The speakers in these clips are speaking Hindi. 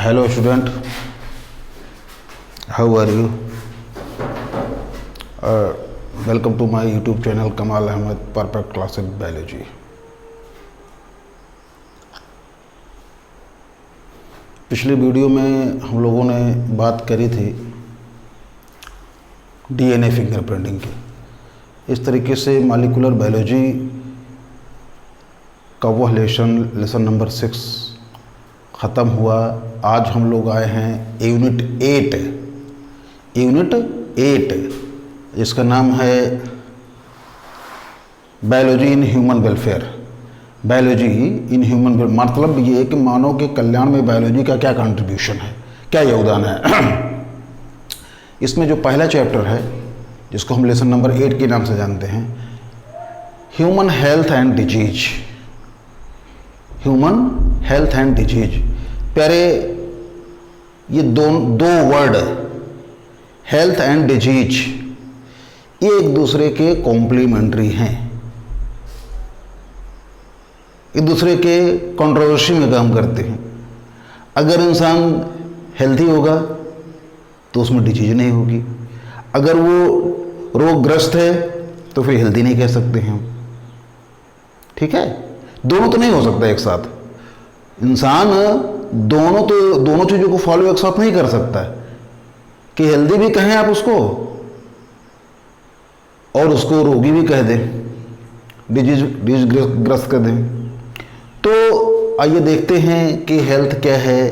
Hello student, how are you? Welcome to my YouTube channel Kamal Ahmed Perfect Classic Biology. पिछली वीडियो में हम लोगों ने बात करी थी डीएनए फिंगरप्रिंटिंग की। इस तरीके से मॉलिक्यूलर बायोलॉजी का वह लेसन नंबर 6 ख़त्म हुआ। आज हम लोग आए हैं यूनिट 8 जिसका नाम है biology in human welfare. Biology in human welfare मतलब ये कि मानव के कल्याण में बायोलॉजी का क्या कंट्रीब्यूशन है, क्या योगदान है। इसमें जो पहला चैप्टर है जिसको हम लेसन नंबर 8 के नाम से जानते हैं, human health and disease. Human health and disease प्यारे, ये दो वर्ड हेल्थ एंड डिजीज ये एक दूसरे के कॉम्प्लीमेंट्री हैं, एक दूसरे के कंट्रोवर्सी में काम करते हैं। अगर इंसान हेल्थी होगा तो उसमें डिजीज नहीं होगी, अगर वो रोगग्रस्त है तो फिर हेल्थी नहीं कह सकते हैं हम। ठीक है, दोनों तो नहीं हो सकता एक साथ। इंसान दोनों चीज़ों को फॉलो एक साथ नहीं कर सकता है कि हेल्दी भी कहें आप उसको और उसको रोगी भी कह दें, डिजीज ग्रस्त कर दें। तो आइए देखते हैं कि हेल्थ क्या है।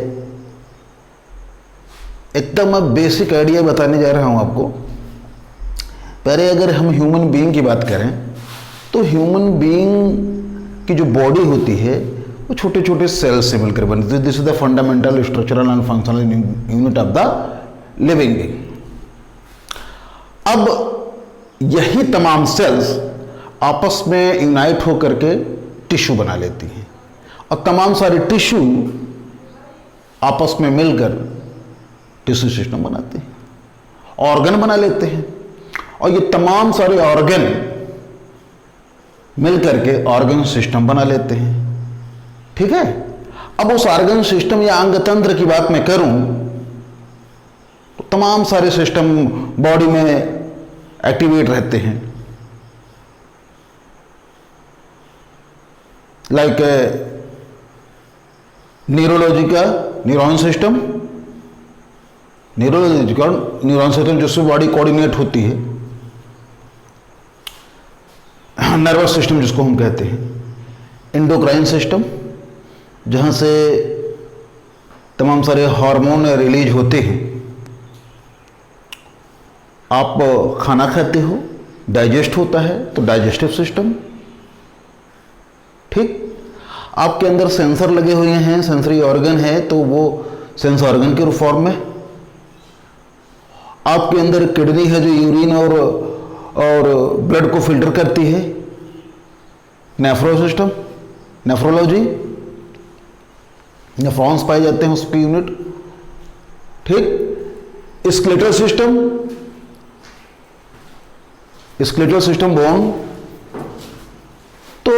एकदम अब बेसिक आइडिया बताने जा रहा हूं आपको। पहले अगर हम ह्यूमन बीइंग की बात करें तो ह्यूमन बीइंग की जो बॉडी होती है वो छोटे छोटे सेल्स से मिलकर बनती है। This is the fundamental structural and functional unit of the living being. अब यही तमाम सेल्स आपस में यूनाइट होकर के टिश्यू बना लेती हैं और तमाम सारे टिश्यू आपस में मिलकर टिश्यू सिस्टम बनाते हैं, ऑर्गन बना लेते हैं और ये तमाम सारे ऑर्गन मिलकर के ऑर्गन सिस्टम बना लेते हैं। ठीक है, अब उस ऑर्गन सिस्टम या अंग तंत्र की बात मैं करूं तो तमाम सारे सिस्टम बॉडी में एक्टिवेट रहते हैं। लाइक न्यूरोलॉजी का न्यूरॉन सिस्टम, न्यूरॉन सिस्टम जिससे बॉडी कोऑर्डिनेट होती है। नर्वस सिस्टम जिसको हम कहते हैं, एंडोक्राइन सिस्टम जहाँ से तमाम सारे हार्मोन रिलीज होते हैं। आप खाना खाते हो, डाइजेस्ट होता है तो डाइजेस्टिव सिस्टम। ठीक, आपके अंदर सेंसर लगे हुए हैं, सेंसरी ऑर्गन है तो वो सेंस ऑर्गन के फॉर्म में। आपके अंदर किडनी है जो यूरिन और ब्लड को फिल्टर करती है, नेफ्रो सिस्टम, नेफ्रोलॉजी, नेफ्रॉन्स पाए जाते हैं उसकी यूनिट। ठीक, स्केलेटल सिस्टम बोन। तो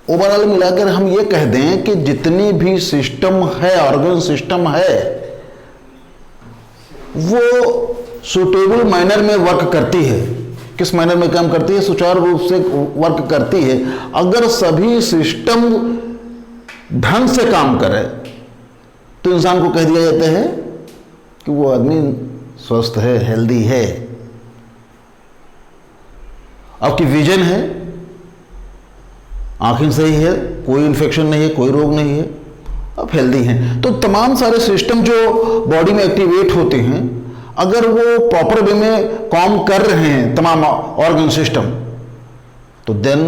ओवरऑल मिलाकर हम ये कह दें कि जितनी भी सिस्टम है, ऑर्गन सिस्टम है, वो सुटेबल मैनर में वर्क करती है। किस मैनर में काम करती है? सुचारू रूप से वर्क करती है। अगर सभी सिस्टम ढंग से काम करे तो इंसान को कह दिया जाता है कि वो आदमी स्वस्थ है, हेल्दी है। आपकी विजन है, आंखें सही है, कोई इन्फेक्शन नहीं है, कोई रोग नहीं है, आप हेल्दी हैं। तो तमाम सारे सिस्टम जो बॉडी में एक्टिवेट होते हैं, अगर वो प्रॉपर वे में काम कर रहे हैं तमाम ऑर्गन सिस्टम, तो then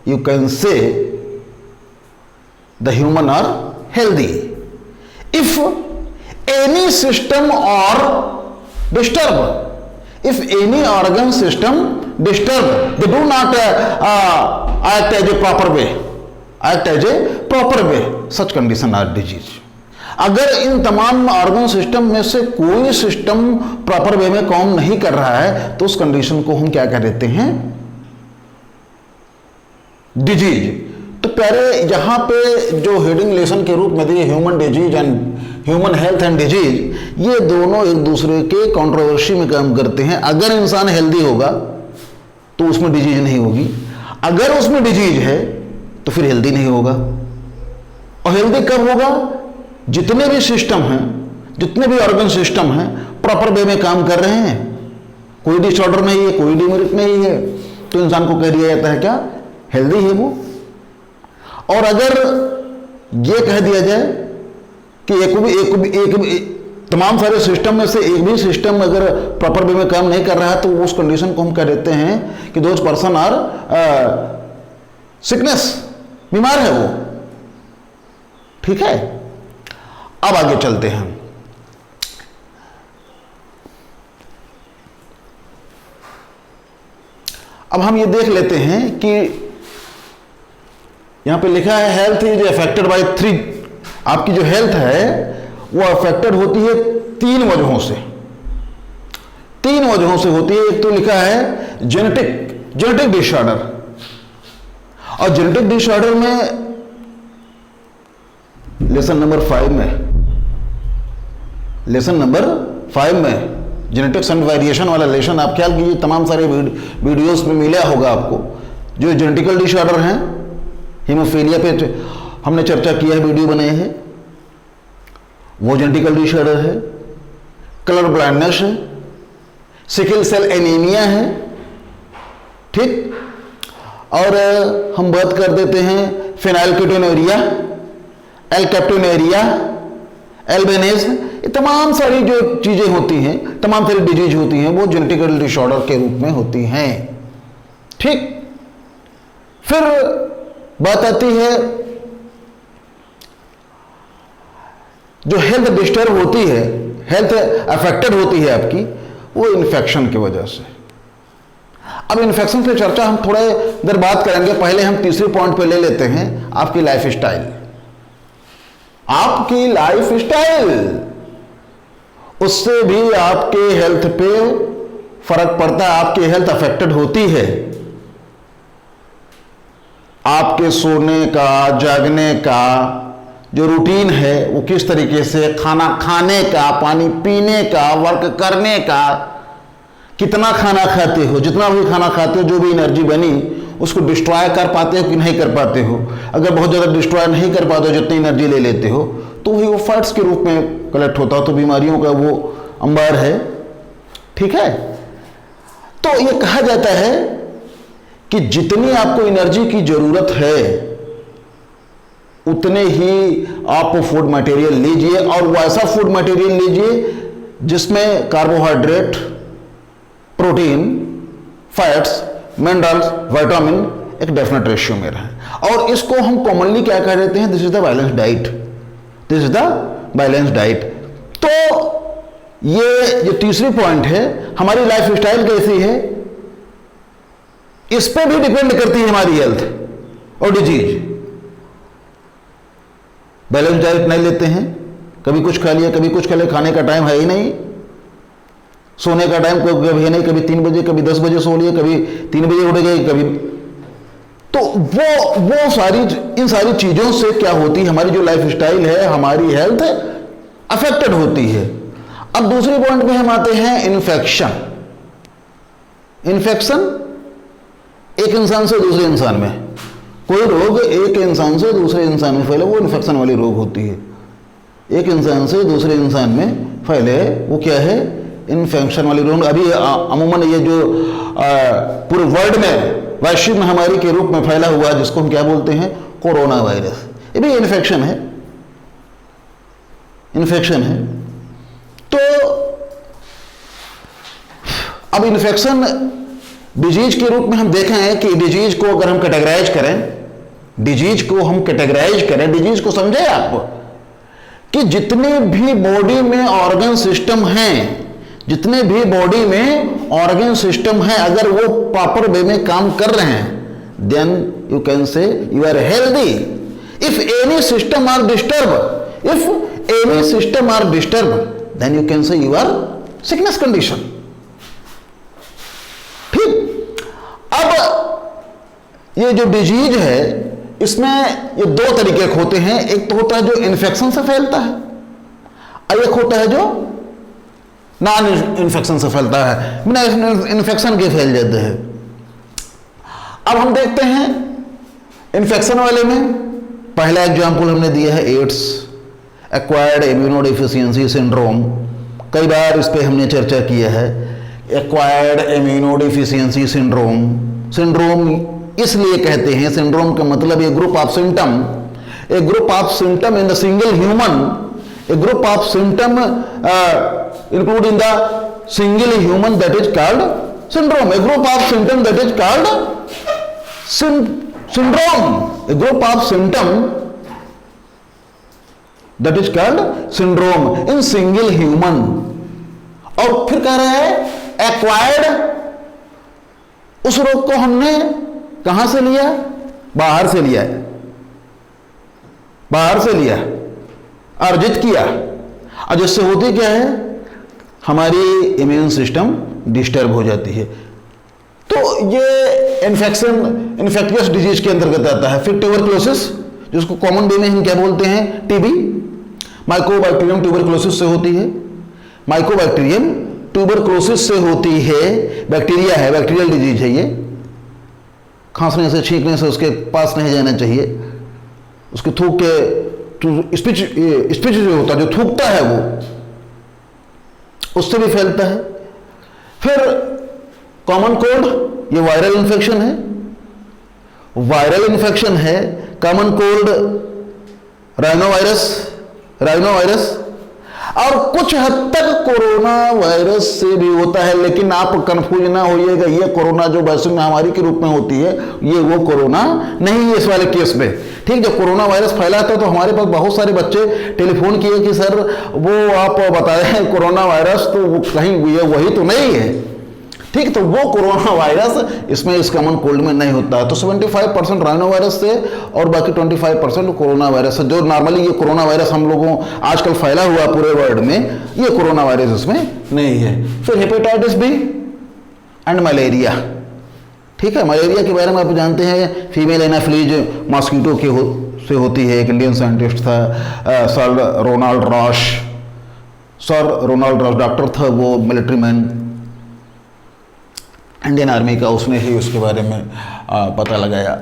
you can say the human are healthy. If any system are disturb, if any organ system disturb, they do not act as a proper way, such condition are disease. अगर इन तमाम ऑर्गन सिस्टम में से कोई सिस्टम प्रॉपर वे में काम नहीं कर रहा है तो उस कंडीशन को हम क्या कह देते हैं? डिजीज। तो प्यारे, यहाँ पे जो हेडिंग लेसन के रूप में दिए human disease and human health and disease, ये दोनों एक दूसरे के कंट्रोवर्सी में काम करते हैं। अगर इंसान हेल्दी होगा तो उसमें डिजीज नहीं होगी, अगर उसमें डिजीज है तो फिर हेल्दी नहीं होगा। और हेल्दी कब होगा? जितने भी सिस्टम हैं, जितने भी ऑर्गन सिस्टम हैं, प्रॉपर वे में काम कर रहे हैं, कोई डिसऑर्डर नहीं है, कोई डिमेरिट नहीं है, तो इंसान को कह दिया जाता है क्या? हेल्दी है वो। और अगर ये कह दिया जाए कि तमाम सारे सिस्टम में से एक भी सिस्टम अगर प्रॉपर वे में काम नहीं कर रहा है, तो उस कंडीशन को हम कह देते हैं कि दोज पर्सन आर सिकनेस, बीमार है वो। ठीक है, अब आगे चलते हैं। अब हम ये देख लेते हैं कि यहां पे लिखा है हेल्थ इज अफेक्टेड बाय 3। आपकी जो हेल्थ है वो अफेक्टेड होती है 3 वजहों से। 3 वजहों से होती है। एक तो लिखा है जेनेटिक डिसऑर्डर, और जेनेटिक डिसऑर्डर में लेसन नंबर 5 में जेनेटिक्स एंड वेरिएशन वाला लेसन आप ख्याल कीजिए, तमाम सारे वीडियोस में मिला होगा आपको। जो जेनेटिकल डिसऑर्डर हैं, हीमोफीलिया पे हमने चर्चा किया है, वीडियो बनाए हैं, वो जेनेटिकल डिसऑर्डर है। कलर ब्लाइंडनेस है, सिकल सेल एनीमिया है। ठीक, और हम बात कर देते हैं फेनाइलकेटोनुरिया, एल्केप्टोनुरिया, एल्बिनिज्म। ये तमाम सारी जो चीजें होती हैं, तमाम सारी डिजीज होती हैं, वो जेनेटिकल डिसऑर्डर के रूप में होती हैं। ठीक, फिर बात आती है जो हेल्थ डिस्टर्ब होती है, हेल्थ अफेक्टेड होती है आपकी, वो इन्फेक्शन की वजह से। अब इन्फेक्शन की चर्चा हम थोड़े देर बात करेंगे, पहले हम तीसरे पॉइंट पे ले लेते हैं आपकी लाइफ स्टाइल। आपकी लाइफ स्टाइल, उससे भी आपके हेल्थ पे फर्क पड़ता है, आपकी हेल्थ अफेक्टेड होती है। आपके सोने का, जागने का जो रूटीन है, वो किस तरीके से, खाना खाने का, पानी पीने का, वर्क करने का, कितना खाना खाते हो, जितना भी खाना खाते हो, जो भी एनर्जी बनी उसको डिस्ट्रॉय कर पाते हो कि नहीं कर पाते हो। अगर बहुत ज़्यादा डिस्ट्रॉय नहीं कर पाते हो, जितनी एनर्जी ले लेते हो, तो वही वो फैट्स के रूप में कलेक्ट होता हो, तो बीमारियों का वो अंबार है। ठीक है, तो ये कहा जाता है कि जितनी आपको एनर्जी की जरूरत है उतने ही आप फूड मटेरियल लीजिए, और वैसा फूड मटेरियल लीजिए जिसमें carbohydrate, protein, fats, minerals, vitamin एक डेफिनेट रेशियो में रहे। और इसको हम कॉमनली क्या कह देते हैं? This is the balance diet, this is the balance diet. तो ये जो तीसरी पॉइंट है, हमारी लाइफ स्टाइल कैसी है, इस पे भी डिपेंड करती है हमारी हेल्थ और डिजीज। बैलेंस डाइट नहीं लेते हैं, कभी कुछ खा लिया, कभी कुछ खा लिया, खाने का टाइम है ही नहीं, सोने का टाइम कभी है नहीं, कभी 3 बजे, कभी 10 बजे सो लिए, कभी 3 बजे उठ गए, कभी। तो वो सारी, इन सारी चीजों से क्या होती है, हमारी जो लाइफ स्टाइल है, हमारी हेल्थ अफेक्टेड होती है। अब दूसरे पॉइंट में हम आते हैं इन्फेक्शन। इन्फेक्शन एक इंसान से दूसरे इंसान में, कोई रोग एक इंसान से दूसरे इंसान में फैले, वो इन्फेक्शन वाली रोग होती है। एक इंसान से दूसरे इंसान में फैले, वो क्या है? इन्फेक्शन वाली रोग। अभी अमूमन ये जो पूरे वर्ल्ड में वैश्विक महामारी के रूप में फैला हुआ है, जिसको हम क्या बोलते हैं? Corona virus. ये भी इन्फेक्शन है, इन्फेक्शन है। तो अब इन्फेक्शन डिजीज के रूप में हम देखें कि डिजीज को अगर हम कैटेगराइज करें, डिजीज को समझे आप, कि जितने भी बॉडी में ऑर्गन सिस्टम हैं, जितने भी बॉडी में ऑर्गन सिस्टम हैं, अगर वो प्रॉपर वे में काम कर रहे हैं, then you can say you are healthy. If any system are disturb, then you can say you are sickness condition. ठीक, अब ये जो डिजीज है, इसमें ये दो तरीके के होते हैं, एक तो होता है जो इन्फेक्शन से फैलता है और एक होता है जो नॉन इन्फेक्शन से फैलता है, बिना इन्फेक्शन के फैल जाते हैं। अब हम देखते हैं इन्फेक्शन वाले में पहला एग्जाम्पल हमने दिया है एड्स, एक्वायर्ड इम्यूनोडिफिशियंसी सिंड्रोम। कई बार इस पर हमने चर्चा किया है। एक्वायर्ड इम्यूनोडिफिशियंसी सिंड्रोम, सिंड्रोम इसलिए कहते हैं, सिंड्रोम का मतलब a group of symptom, a group of symptom in the single human, a group of symptom include in the single human that is called syndrome, a group of symptom that is called syndrome, a group of symptom that is called syndrome in single human। और फिर कह रहा है एक्वायर्ड, उस रोग को हमने कहां से लिया? बाहर से लिया है, बाहर से लिया, अर्जित किया, और जिससे होती क्या है, हमारी इम्यून सिस्टम डिस्टर्ब हो जाती है। तो ये इन्फेक्टियस डिजीज के अंतर्गत आता है। फिर ट्यूबरक्लोसिस, जिसको कॉमन वे में हम क्या बोलते हैं, टीबी, माइकोबैक्टीरियम ट्यूबरक्लोसिस से होती है। माइकोबैक्टीरियम ट्यूबरक्लोसिस से होती है, बैक्टीरिया है, बैक्टीरियल डिजीज है ये। खांसने से, छींकने से उसके पास नहीं जाना चाहिए, उसके थूक के स्पीच जो होता है, जो थूकता है वो, उससे भी फैलता है। फिर कॉमन कोल्ड, ये वायरल इन्फेक्शन है, वायरल इन्फेक्शन है। कॉमन कोल्ड राइनोवायरस, और कुछ हद तक कोरोना वायरस से भी होता है, लेकिन आप कंफ्यूज ना होइएगा, ये कोरोना जो वैश्विक महामारी के रूप में होती है, ये वो कोरोना नहीं है इस वाले केस में। ठीक, जब कोरोना वायरस फैला था तो हमारे पास बहुत सारे बच्चे टेलीफोन किए कि सर वो आप बता रहे हैं कोरोना वायरस, तो वो कहीं ये वही तो नहीं है। ठीक, तो वो कोरोना वायरस इसमें इस कॉमन कोल्ड में नहीं होता है। तो 75% राइनो वायरस से और बाकी 25% कोरोना वायरस है। जो नॉर्मली ये कोरोना वायरस हम लोगों आजकल फैला हुआ पूरे वर्ल्ड में, ये कोरोना वायरस इसमें नहीं है। फिर हेपेटाइटिस बी एंड मलेरिया। ठीक है, मलेरिया के बारे में आप जानते हैं, फीमेल एनाफ्लीज मॉस्किटो से होती है। एक इंडियन साइंटिस्ट था सर रोनाल्ड रॉश डॉक्टर था, वो मिलिट्री मैन, इंडियन आर्मी का, उसने ही उसके बारे में पता लगाया।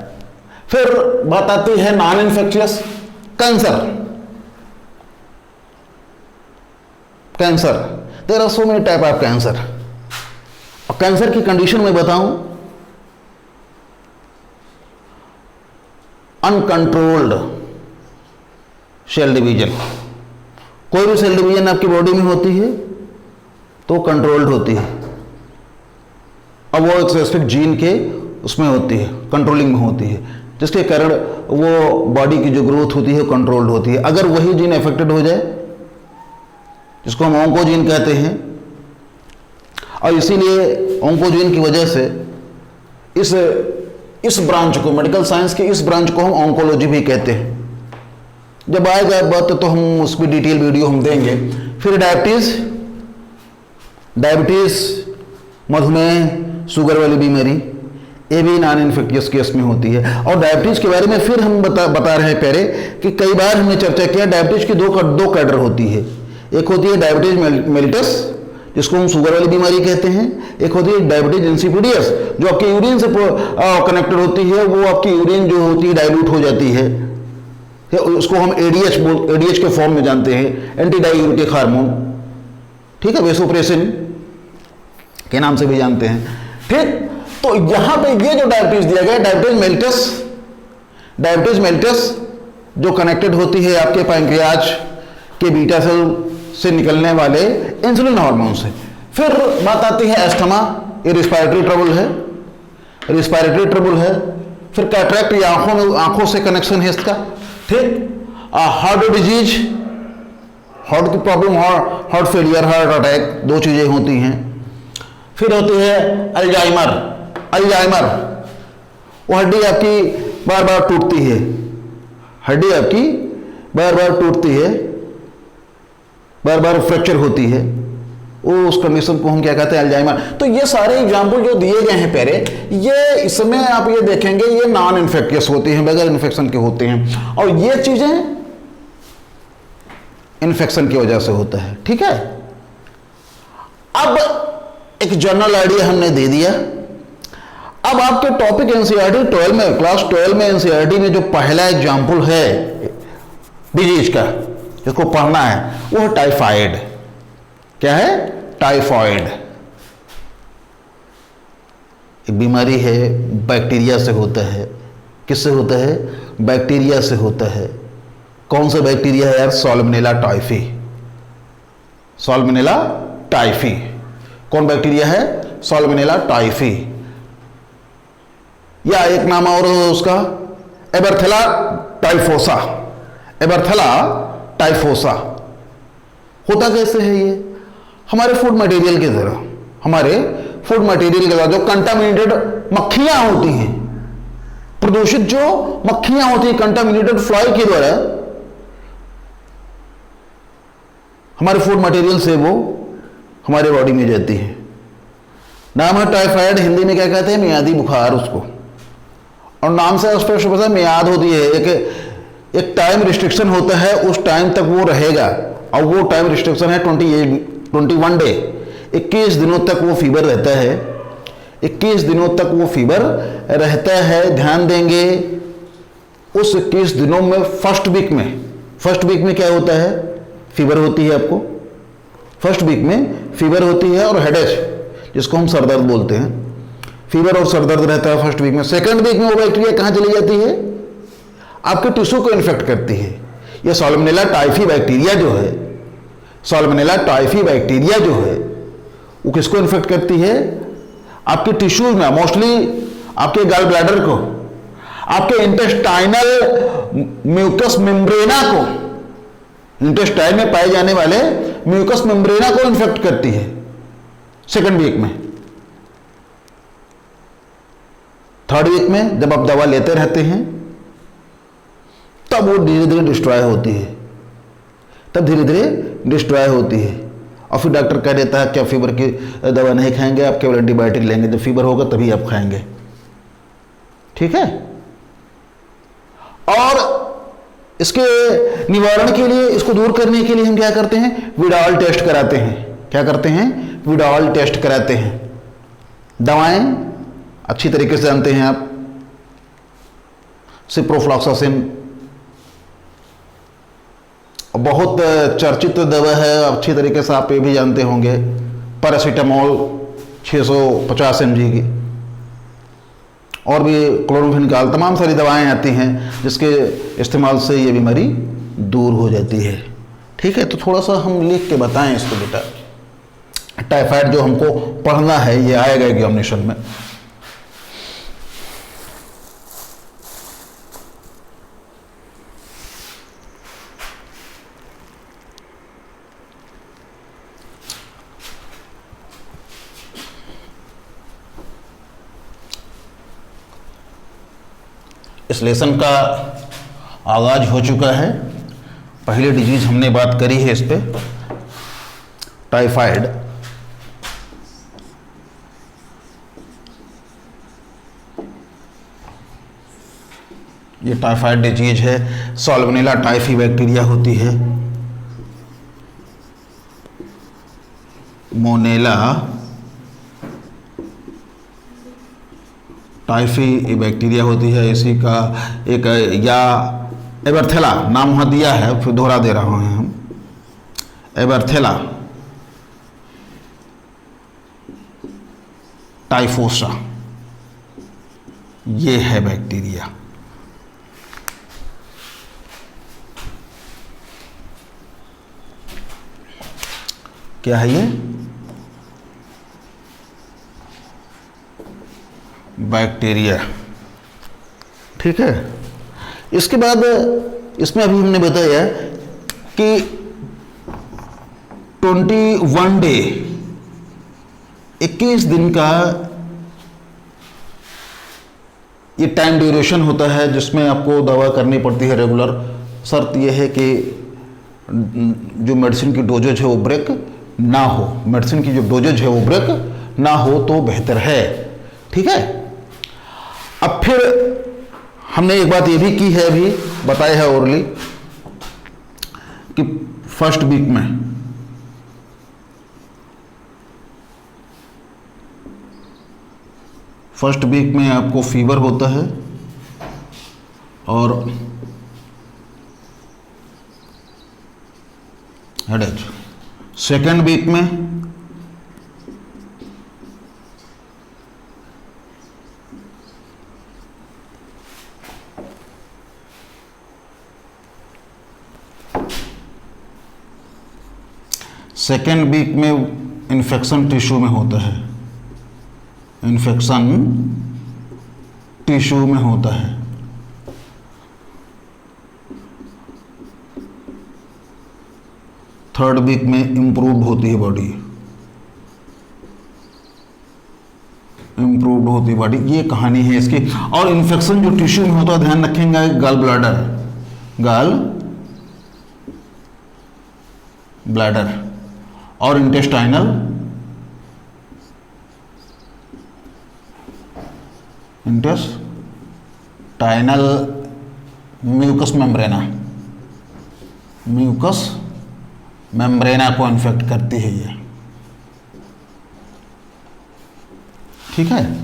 फिर बात आती है non infectious cancer. There are so many type of cancer. और कैंसर की कंडीशन में बताऊं, अनकंट्रोल्ड सेल डिवीजन। कोई भी सेल डिवीजन आपकी बॉडी में होती है तो कंट्रोल्ड होती है, अब वो एक स्पेसिफिक जीन के उसमें होती है, कंट्रोलिंग में होती है, जिसके कारण वो बॉडी की जो ग्रोथ होती है कंट्रोल्ड होती है। अगर वही जीन अफेक्टेड हो जाए, जिसको हम ऑन्कोजीन कहते हैं, और इसीलिए ऑन्कोजीन की वजह से इस ब्रांच को, मेडिकल साइंस के इस ब्रांच को हम ऑन्कोलॉजी भी कहते हैं। जब आएगा बात तो हम उसकी डिटेल वीडियो हम देंगे। फिर डायबिटीज, मधुमेह, शुगर वाली बीमारी, ये भी नॉन इन्फेक्टियस केस में होती है। और डायबिटीज के बारे में फिर हम बता रहे हैं पहले कि कई बार हमने चर्चा किया, डायबिटीज की दो कैडर होती है। एक होती है डायबिटीज मेलिटस, जिसको हम शुगर वाली बीमारी कहते हैं। एक होती है डायबिटीज इंसिपिडियस, जो आपके यूरिन से कनेक्टेड होती है, वो आपकी यूरिन जो होती है डाइल्यूट हो जाती है, उसको हम एडीएच के फॉर्म में जानते हैं, एंटी डाययूरेटिक हार्मोन। ठीक है, वेसोप्रेसिन के नाम से भी जानते हैं। ठीक, तो यहां पे ये जो डायबिटीज दिया गया, डायबिटीज मेलिटस जो कनेक्टेड होती है आपके पैंक्रियाज के बीटा सेल से निकलने वाले इंसुलिन हार्मोन से। फिर बात आती है एस्थमा, ये रिस्पायरेटरी ट्रबल है। फिर कैटरैक्ट, ये आंखों से कनेक्शन है इसका। ठीक, हार्ट डिजीज, हार्ट की problem, heart failure, heart attack, दो चीजें होती हैं। फिर होती है अल्जाइमर, वो हड्डी आपकी बार बार टूटती है, हड्डी आपकी बार बार टूटती है, बार बार फ्रैक्चर होती है, उस कंडीशन को हम क्या कहते हैं, अल्जाइमर। तो ये सारे एग्जाम्पल जो दिए गए हैं पहले, ये इसमें आप ये देखेंगे ये नॉन इन्फेक्टियस होती हैं, बगैर इन्फेक्शन के होते हैं, और ये चीजें इन्फेक्शन की वजह से होता है। ठीक है, अब एक जनरल आइडिया हमने दे दिया। अब आपके टॉपिक एनसीईआरटी 12 में, क्लास 12 में एनसीईआरटी में जो पहला एग्जाम्पल है डिजीज का जिसको पढ़ना है वो है टाइफाइड। क्या है? टाइफाइड एक बीमारी है, बैक्टीरिया से होता है। किससे होता है? बैक्टीरिया से होता है। कौन सा बैक्टीरिया है यार? सॉल्मोनेला टाइफी। सॉल्मोनेला टाइफी कौन बैक्टीरिया है? सॉल्मोनेला टाइफी। या एक नाम और उसका एबर्थेला टाइफोसा। एबर्थेला टाइफोसा होता कैसे है? ये हमारे फूड मटेरियल की तरह, हमारे फूड मटेरियल के तरह जो कंटामिनेटेड मक्खियां होती हैं, प्रदूषित जो मक्खियां होती हैं कंटामिनेटेड फ्लाई के द्वारा हमारे फूड मटेरियल से वो हमारे बॉडी में जाती है। नाम है टाइफाइड, हिंदी में क्या कहते हैं? मियादी बुखार उसको। और नाम से स्पष्ट पता है मियाद होती है, एक टाइम रिस्ट्रिक्शन होता है, उस टाइम तक वो रहेगा, और वो टाइम रिस्ट्रिक्शन है 21 डे। 21 दिनों तक वो फीवर रहता है। 21 दिनों तक वो फीवर रहता है। ध्यान देंगे उस 21 दिनों में फर्स्ट वीक में क्या होता है? फीवर होती है आपको। फर्स्ट वीक में फीवर होती है और हेडेक जिसको हम सरदर्द बोलते हैं, फीवर और सरदर्द रहता है फर्स्ट वीक में। सेकंड वीक में वो बैक्टीरिया कहाँ चली जाती है? आपके टिश्यू को इन्फेक्ट करती है। ये सॉल्मोनेला टाइफी बैक्टीरिया जो है, सॉल्मोनेला टाइफी बैक्टीरिया जो है वो किसको इन्फेक्ट करती है? आपके टिश्यूज में, मोस्टली आपके गॉल ब्लैडर को, आपके इंटेस्टाइनल म्यूकस मेम्ब्रेना को, इंटेस्टाइन में पाए जाने वाले म्यूकस मेम्ब्रेना को इन्फेक्ट करती है सेकंड वीक में। थर्ड वीक में जब आप दवा लेते रहते हैं तब वो धीरे धीरे डिस्ट्रॉय होती है, और फिर डॉक्टर कह देता है कि आप फीवर की दवा नहीं खाएंगे, आप केवल एंटीबायोटिक लेंगे, जब फीवर होगा तभी आप खाएंगे। ठीक है, और इसके निवारण के लिए, इसको दूर करने के लिए हम क्या करते हैं? विडाल टेस्ट कराते हैं। क्या करते हैं? विडाल टेस्ट कराते हैं। दवाएं अच्छी तरीके से जानते हैं आप, सिप्रोफ्लॉक्सासिन बहुत चर्चित दवा है, अच्छी तरीके से आप ये भी जानते होंगे। पैरासीटामोल 650 mg की, और भी क्लोरोफेनिकॉल, तमाम सारी दवाएं आती हैं जिसके इस्तेमाल से ये बीमारी दूर हो जाती है। ठीक है, तो थोड़ा सा हम लिख के बताएं इसको बेटा। टाइफाइड जो हमको पढ़ना है ये आएगा एग्जामिनेशन में। इस लेसन का आगाज हो चुका है। पहली डिजीज हमने बात करी है इस पे, टाइफाइड। ये टाइफाइड डिजीज है, सॉल्मोनेला टाइफी बैक्टीरिया होती है। मोनेला टाइफी बैक्टीरिया होती है, इसी का एक, या एबर्थेला नाम वहाँ दिया है, फिर दोहरा दे रहा हूँ हम। एबर्थेला टाइफोसा ये है बैक्टीरिया। क्या है ये? बैक्टीरिया। ठीक है, इसके बाद इसमें अभी हमने बताया कि 21 डे 21 दिन का ये टाइम ड्यूरेशन होता है जिसमें आपको दवा करनी पड़ती है रेगुलर। शर्त यह है कि जो मेडिसिन की डोजेज है वो ब्रेक ना हो, मेडिसिन की जो डोजेज है वो ब्रेक ना हो तो बेहतर है। ठीक है। अब फिर हमने एक बात ये भी की है, अभी बताया है ओरली, कि फर्स्ट वीक में आपको फीवर होता है और हेडेक। सेकेंड वीक में इन्फेक्शन टिश्यू में होता है, इन्फेक्शन टिश्यू में होता है। थर्ड वीक में इम्प्रूव होती है बॉडी, इम्प्रूव होती है बॉडी। ये कहानी है इसकी। और इन्फेक्शन जो टिश्यू में होता है, ध्यान रखेंगे, गॉल ब्लैडर और इंटेस्टाइनल म्यूकस मेम्ब्रेना को इन्फेक्ट करती है ये। ठीक है।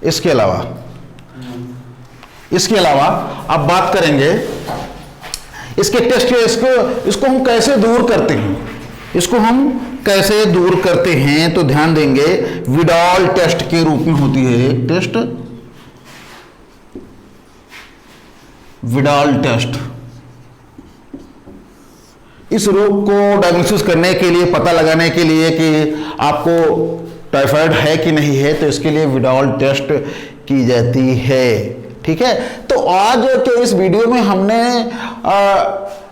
इसके अलावा अब बात करेंगे इसके टेस्ट, इसको हम कैसे दूर करते हैं। तो ध्यान देंगे, विडाल टेस्ट के रूप में होती है टेस्ट, विडाल टेस्ट। इस रोग को डायग्नोसिस करने के लिए, पता लगाने के लिए कि आपको टाइफाइड है कि नहीं है, तो इसके लिए विडाल टेस्ट की जाती है। ठीक है। तो आज के इस वीडियो में हमने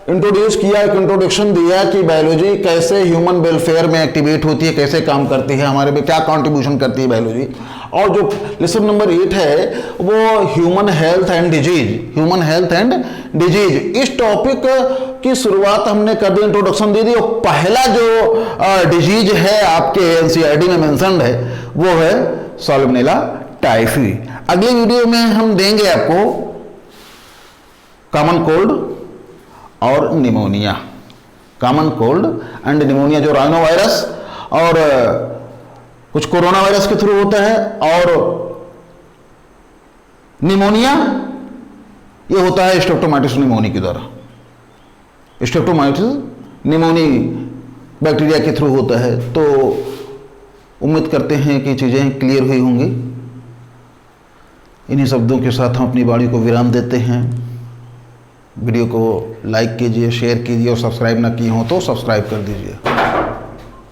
इंट्रोडक्शन दिया कि बायोलॉजी कैसे ह्यूमन वेलफेयर में एक्टिवेट होती है, कैसे काम करती है, हमारे में क्या कंट्रीब्यूशन करती है बायोलॉजी। और जो लेसन नंबर 8 है वो ह्यूमन हेल्थ एंड डिजीज। इस टॉपिक की शुरुआत हमने कर दी, इंट्रोडक्शन दे दी। और पहला जो डिजीज है आपके एनसीईआरटी में मेंशन्ड है वो है साल्मोनेला टाइफी। अगले वीडियो में हम देंगे आपको कॉमन कोल्ड और निमोनिया, जो राइनो वायरस और कुछ कोरोना वायरस के थ्रू होता है, और निमोनिया ये होता है स्ट्रेप्टोमाइसिस निमोनी के द्वारा। स्ट्रेप्टोमाइसिस निमोनी बैक्टीरिया के थ्रू होता है। तो उम्मीद करते हैं कि चीज़ें क्लियर हुई होंगी। इन्हीं शब्दों के साथ हम अपनी वाणी को विराम देते हैं। वीडियो को लाइक कीजिए, शेयर कीजिए और सब्सक्राइब ना किए हो तो सब्सक्राइब कर दीजिए।